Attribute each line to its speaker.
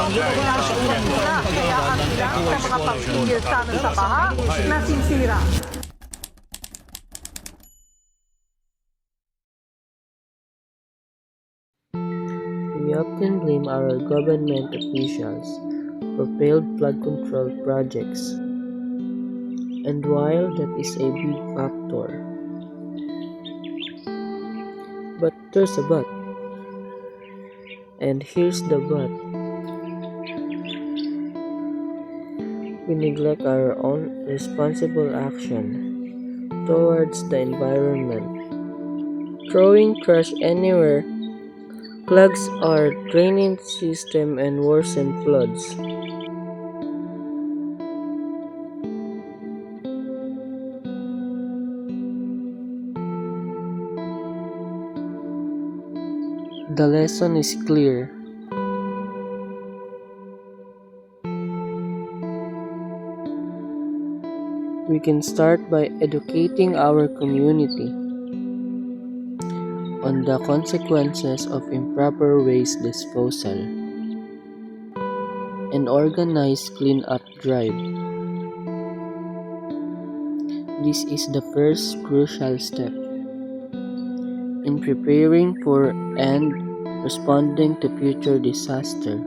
Speaker 1: Kaya ang ilan sa mga pagpigil sana sa baha nasisira.
Speaker 2: We often blame our government officials for failed flood control projects. And while that is a big factor, but there's a but. And here's the but. We neglect our own responsible action towards the environment. Throwing trash anywhere clogs our drainage system and worsen floods. The lesson is clear. We can start by educating our community on the consequences of improper waste disposal and organize clean-up drive. This is the first crucial step in preparing for and responding to future disaster.